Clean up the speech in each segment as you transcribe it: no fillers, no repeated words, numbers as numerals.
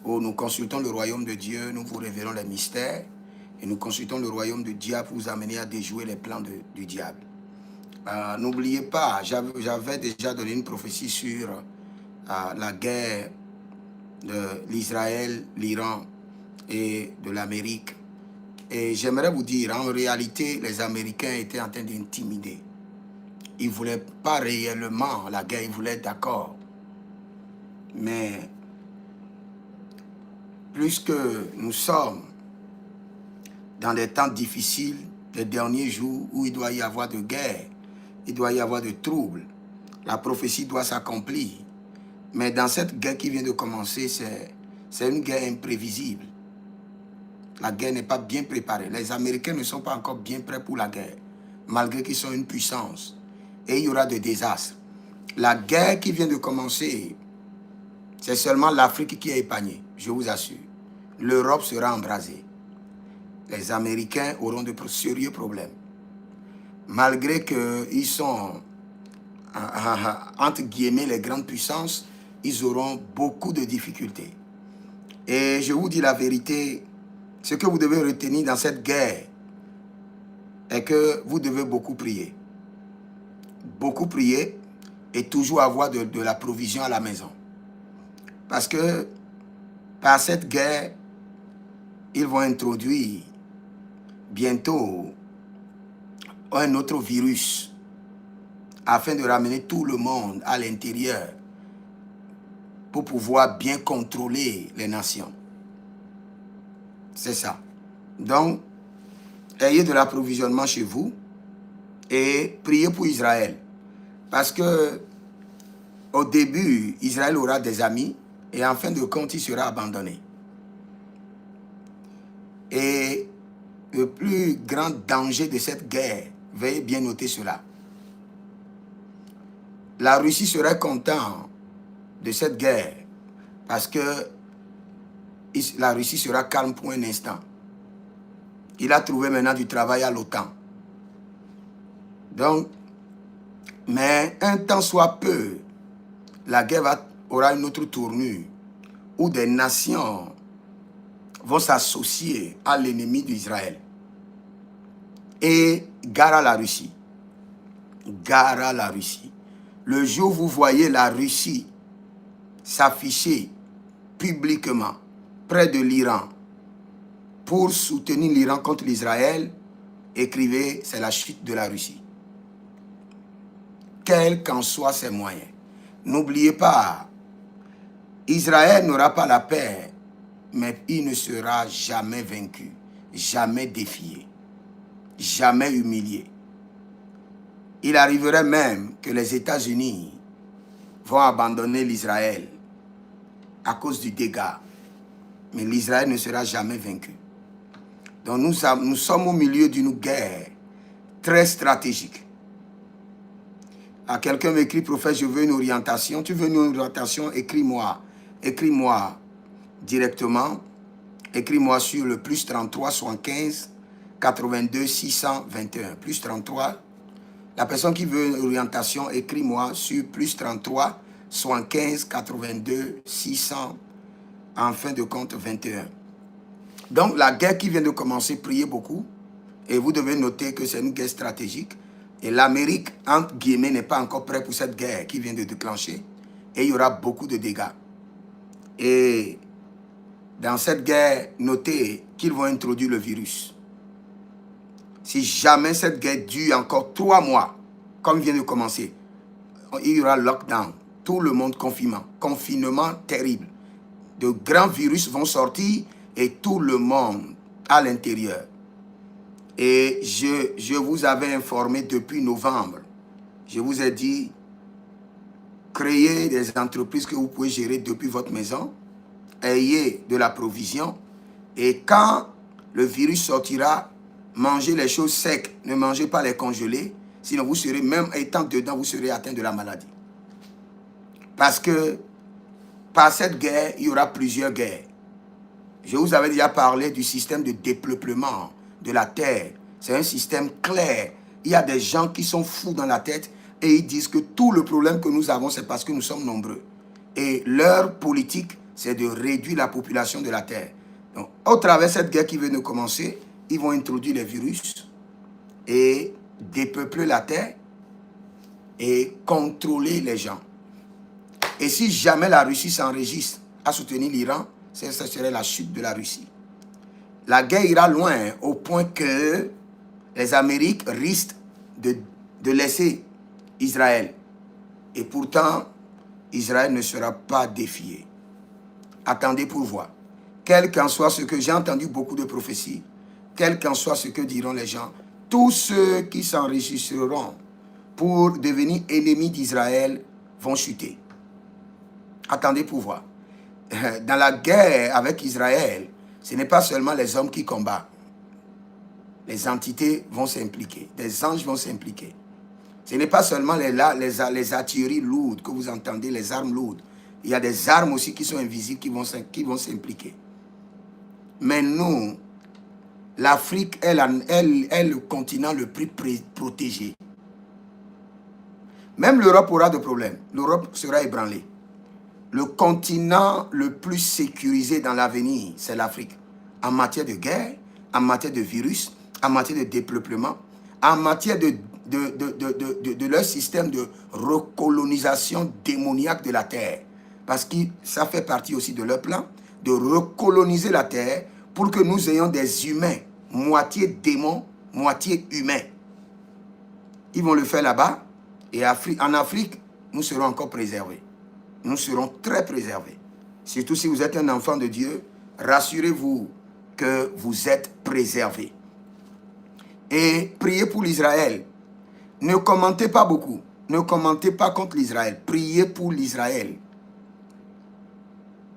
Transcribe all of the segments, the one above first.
où nous consultons le royaume de Dieu, nous vous révélons les mystères, et nous consultons le royaume de Dieu pour vous amener à déjouer les plans du diable. N'oubliez pas, j'avais déjà donné une prophétie sur la guerre de l'Israël, l'Iran et de l'Amérique. Et j'aimerais vous dire, en réalité, les Américains étaient en train d'intimider. Ils ne voulaient pas réellement la guerre, ils voulaient être d'accord. Mais plus que nous sommes dans des temps difficiles, les derniers jours où il doit y avoir de guerre, il doit y avoir de troubles, la prophétie doit s'accomplir. Mais dans cette guerre qui vient de commencer, c'est une guerre imprévisible. La guerre n'est pas bien préparée. Les Américains ne sont pas encore bien prêts pour la guerre, malgré qu'ils sont une puissance. Et il y aura des désastres. La guerre qui vient de commencer, c'est seulement l'Afrique qui est épargnée, je vous assure. L'Europe sera embrasée. Les Américains auront de sérieux problèmes. Malgré qu'ils sont, entre guillemets, les grandes puissances, ils auront beaucoup de difficultés. Et je vous dis la vérité, ce que vous devez retenir dans cette guerre est que vous devez beaucoup prier. Beaucoup prier et toujours avoir de la provision à la maison. Parce que par cette guerre, ils vont introduire bientôt un autre virus afin de ramener tout le monde à l'intérieur pour pouvoir bien contrôler les nations. C'est ça. Donc, ayez de l'approvisionnement chez vous et priez pour Israël. Parce que au début, Israël aura des amis et en fin de compte, il sera abandonné. Et le plus grand danger de cette guerre, veuillez bien noter cela. La Russie serait contente de cette guerre parce que la Russie sera calme pour un instant. Il a trouvé maintenant du travail à l'OTAN. Donc, mais un temps soit peu, la guerre aura une autre tournure où des nations vont s'associer à l'ennemi d'Israël. Et gare à la Russie. Gare à la Russie. Le jour où vous voyez la Russie s'afficher publiquement près de l'Iran pour soutenir l'Iran contre l'Israël, écrivez, c'est la chute de la Russie. Quels qu'en soient ses moyens. N'oubliez pas, Israël n'aura pas la paix, mais il ne sera jamais vaincu, jamais défié, jamais humilié. Il arriverait même que les États-Unis vont abandonner l'Israël à cause du dégât. Mais l'Israël ne sera jamais vaincu. Donc nous sommes au milieu d'une guerre très stratégique. Quelqu'un m'écrit, prophète, je veux une orientation. Tu veux une orientation? Écris-moi. Écris-moi directement. Écris-moi sur le plus 33 75 82 621. Plus 33. La personne qui veut une orientation, écris-moi sur plus 33 75 82 600. En fin de compte, 21. Donc, la guerre qui vient de commencer, priez beaucoup. Et vous devez noter que c'est une guerre stratégique. Et l'Amérique, entre guillemets, n'est pas encore prête pour cette guerre qui vient de déclencher. Et il y aura beaucoup de dégâts. Et dans cette guerre, notez qu'ils vont introduire le virus. Si jamais cette guerre dure encore 3 mois, comme vient de commencer, il y aura lockdown. Tout le monde confinement. Confinement terrible. De grands virus vont sortir et tout le monde à l'intérieur. Et je vous avais informé depuis novembre. Je vous ai dit, créez des entreprises que vous pouvez gérer depuis votre maison. Ayez de la provision. Et quand le virus sortira, mangez les choses secs. Ne mangez pas les congelés. Sinon, vous serez, même étant dedans, vous serez atteint de la maladie. Parce que par cette guerre, il y aura plusieurs guerres. Je vous avais déjà parlé du système de dépeuplement de la terre. C'est un système clair. Il y a des gens qui sont fous dans la tête et ils disent que tout le problème que nous avons, c'est parce que nous sommes nombreux. Et leur politique c'est de réduire la population de la terre. Donc, au travers de cette guerre qui vient de commencer, ils vont introduire les virus et dépeupler la terre et contrôler les gens. Et si jamais la Russie s'enregistre à soutenir l'Iran, ça serait la chute de la Russie. La guerre ira loin au point que les Amériques risquent de laisser Israël. Et pourtant, Israël ne sera pas défié. Attendez pour voir. Quel qu'en soit ce que j'ai entendu beaucoup de prophéties, quel qu'en soit ce que diront les gens, tous ceux qui s'enregistreront pour devenir ennemis d'Israël vont chuter. Attendez pour voir. Dans la guerre avec Israël, ce n'est pas seulement les hommes qui combattent. Les entités vont s'impliquer. Des anges vont s'impliquer. Ce n'est pas seulement les artilleries lourdes que vous entendez, les armes lourdes. Il y a des armes aussi qui sont invisibles qui vont s'impliquer. Mais nous, l'Afrique est le continent le plus protégé. Même l'Europe aura des problèmes. L'Europe sera ébranlée. Le continent le plus sécurisé dans l'avenir, c'est l'Afrique. En matière de guerre, en matière de virus, en matière de dépeuplement, en matière de leur système de recolonisation démoniaque de la terre. Parce que ça fait partie aussi de leur plan, de recoloniser la terre pour que nous ayons des humains, moitié démons, moitié humains. Ils vont le faire là-bas. Et en Afrique, nous serons encore préservés. Nous serons très préservés. Surtout si vous êtes un enfant de Dieu, rassurez-vous que vous êtes préservés. Et priez pour l'Israël. Ne commentez pas beaucoup. Ne commentez pas contre l'Israël. Priez pour l'Israël.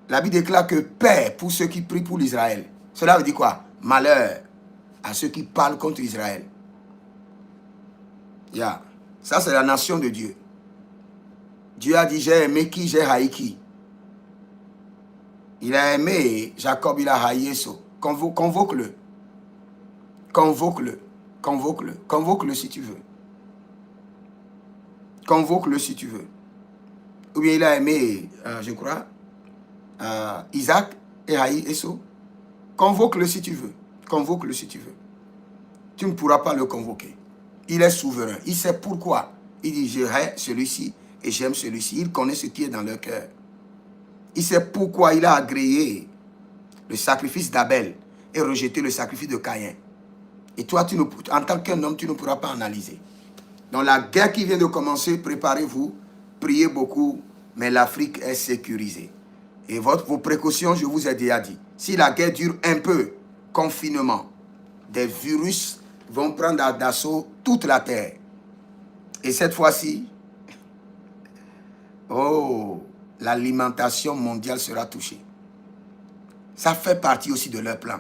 La Bible déclare que paix pour ceux qui prient pour l'Israël. Cela veut dire quoi? Malheur à ceux qui parlent contre Israël. Yeah. Ça, c'est la nation de Dieu. Dieu a dit, j'ai aimé qui, j'ai haï qui. Il a aimé Jacob, il a haï Esau. Convoque-le. Convoque-le. Convoque-le. Convoque-le si tu veux. Convoque-le si tu veux. Ou bien il a aimé, je crois, Isaac et haï Esau. Convoque-le si tu veux. Convoque-le si tu veux. Tu ne pourras pas le convoquer. Il est souverain. Il sait pourquoi. Il dit, je hais celui-ci et j'aime celui-ci. Il connaît ce qui est dans leur cœur. Il sait pourquoi il a agréé le sacrifice d'Abel et rejeté le sacrifice de Caïn. Et toi, en tant qu'un homme, tu ne pourras pas analyser. Dans la guerre qui vient de commencer, préparez-vous, priez beaucoup, mais l'Afrique est sécurisée. Et vos précautions, je vous ai déjà dit. Si la guerre dure un peu, confinement, des virus vont prendre d'assaut toute la terre. Et cette fois-ci, oh, l'alimentation mondiale sera touchée. Ça fait partie aussi de leur plan.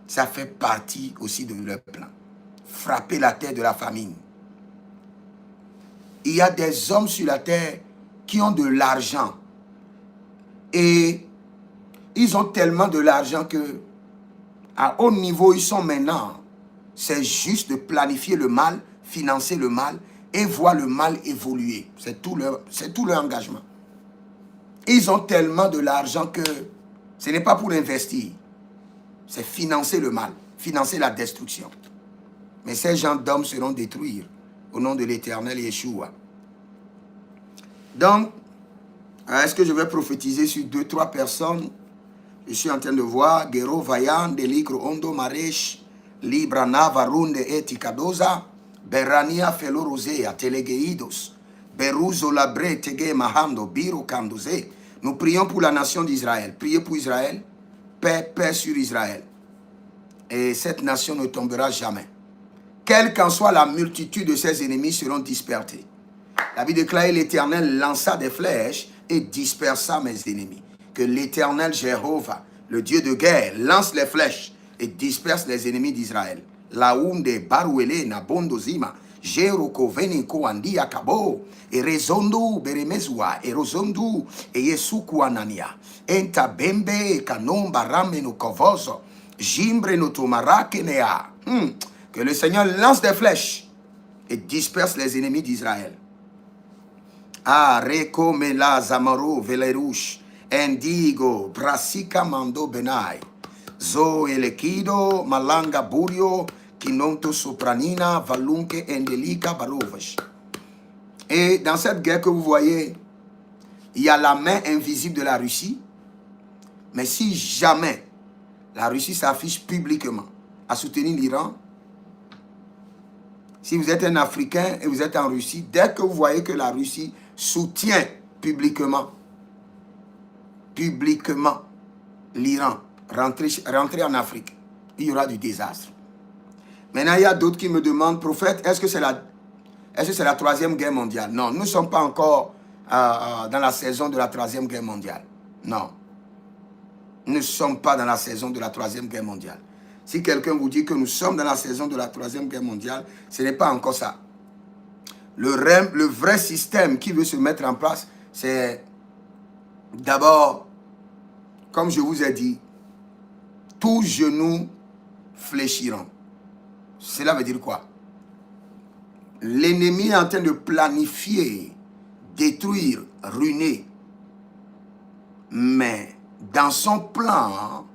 Ça fait partie aussi de leur plan. Frapper la terre de la famine. Il y a des hommes sur la terre qui ont de l'argent. Et ils ont tellement de l'argent que à haut niveau, ils sont maintenant. C'est juste de planifier le mal, financer le mal et voir le mal évoluer. C'est tout leur engagement. Ils ont tellement de l'argent que ce n'est pas pour investir. C'est financer le mal, financer la destruction. Mais ces gens d'hommes seront détruits au nom de l'Éternel Yeshua. Donc, est-ce que je vais prophétiser sur 2-3 personnes? Je suis en train de voir Gero Vayan, Deligro Ondo Maresh, Librana Varunde Etikadoza, Berania Felorosea, Telegeidos, Beruzo Labre Tege Mahando, Biro Kandoze. Nous prions pour la nation d'Israël. Priez pour Israël. Paix, paix sur Israël. Et cette nation ne tombera jamais. Quelle qu'en soit la multitude de ses ennemis seront dispersés. La Bible déclare, l'Éternel lança des flèches et dispersa mes ennemis. Que l'Éternel Jéhovah, le Dieu de guerre, lance les flèches et disperse les ennemis d'Israël. Launde baruele na bondozima, Jeroko veniko andi akabo, et rezondo beremezua, et rozondu, et yesuku anania. Enta bembe kanom barame no kovozo, jimbre no tomarakenea. Que le Seigneur lance des flèches et disperse les ennemis d'Israël. Ah, reko mela zamaro velerouche. Endigo, Brasica Mando Benai, Zo Elekido, Malanga Burio, Kinonto Sopranina, Valunke Endelica Barovash. Et dans cette guerre que vous voyez, il y a la main invisible de la Russie. Mais si jamais la Russie s'affiche publiquement à soutenir l'Iran, si vous êtes un Africain et vous êtes en Russie, dès que vous voyez que la Russie soutient publiquement l'Iran, rentrer en Afrique, il y aura du désastre. Maintenant, il y a d'autres qui me demandent, prophète, est-ce que c'est la troisième guerre mondiale? Non, nous ne sommes pas encore dans la saison de la troisième guerre mondiale. Non. Nous ne sommes pas dans la saison de la troisième guerre mondiale. Si quelqu'un vous dit que nous sommes dans la saison de la troisième guerre mondiale, ce n'est pas encore ça. Le vrai système qui veut se mettre en place, c'est d'abord, comme je vous ai dit, tous genoux fléchiront. Cela veut dire quoi? L'ennemi est en train de planifier, détruire, ruiner. Mais dans son plan,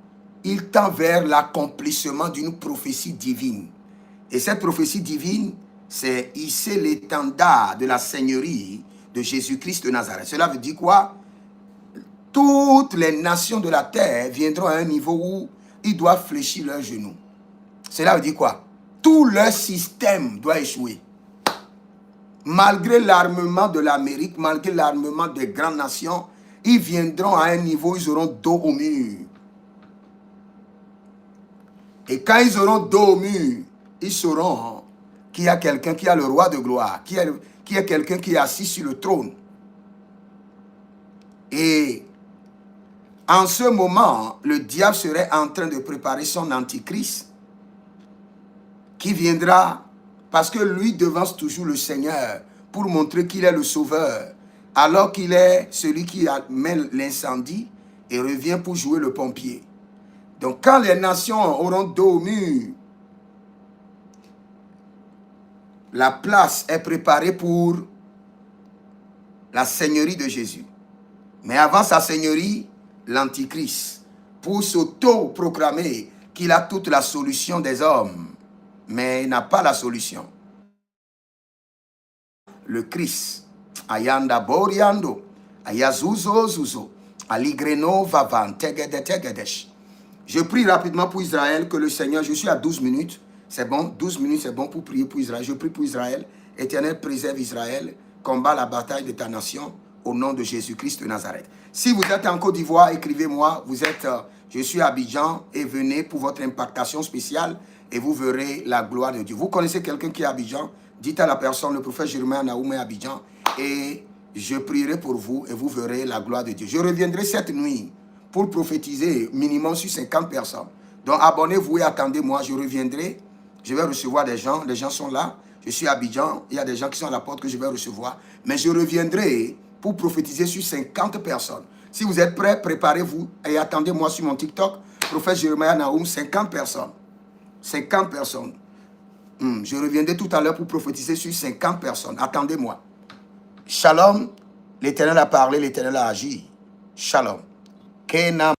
il tend vers l'accomplissement d'une prophétie divine. Et cette prophétie divine, c'est hisser l'étendard de la seigneurie de Jésus-Christ de Nazareth. Cela veut dire quoi? Toutes les nations de la terre viendront à un niveau où ils doivent fléchir leurs genoux. Cela veut dire quoi? Tout leur système doit échouer. Malgré l'armement de l'Amérique, malgré l'armement des grandes nations, ils viendront à un niveau où ils auront dos au mur. Et quand ils auront dos au mur, ils sauront qu'il y a quelqu'un qui a le roi de gloire, qu'il y a quelqu'un qui est assis sur le trône. Et en ce moment, le diable serait en train de préparer son antichrist qui viendra parce que lui devance toujours le Seigneur pour montrer qu'il est le sauveur, alors qu'il est celui qui amène l'incendie et revient pour jouer le pompier. Donc quand les nations auront dos au mur, la place est préparée pour la seigneurie de Jésus. Mais avant sa seigneurie, l'antichrist, pour s'auto-proclamer qu'il a toute la solution des hommes, mais il n'a pas la solution. Le Christ, Ayanda Boriando, Ayazuzo Zuzo, Aligreno Vavan, Tegede Tegedesh. Je prie rapidement pour Israël que le Seigneur, je suis à 12 minutes, c'est bon, 12 minutes c'est bon pour prier pour Israël. Je prie pour Israël, Éternel préserve Israël, combat la bataille de ta nation au nom de Jésus-Christ de Nazareth. Si vous êtes en Côte d'Ivoire, écrivez-moi, vous êtes, je suis à Abidjan et venez pour votre impactation spéciale et vous verrez la gloire de Dieu. Vous connaissez quelqu'un qui est à Abidjan, dites à la personne, le prophète Jérémie Naoum est à Abidjan et je prierai pour vous et vous verrez la gloire de Dieu. Je reviendrai cette nuit pour prophétiser minimum sur 50 personnes. Donc abonnez-vous et attendez-moi, je reviendrai, je vais recevoir des gens, les gens sont là, je suis à Abidjan, il y a des gens qui sont à la porte que je vais recevoir, mais je reviendrai pour prophétiser sur 50 personnes. Si vous êtes prêts, préparez-vous et attendez-moi sur mon TikTok, prophète Jérémie Naoum, 50 personnes. 50 personnes. Je reviendrai tout à l'heure pour prophétiser sur 50 personnes. Attendez-moi. Shalom, l'Éternel a parlé, l'Éternel a agi. Shalom. Kenam.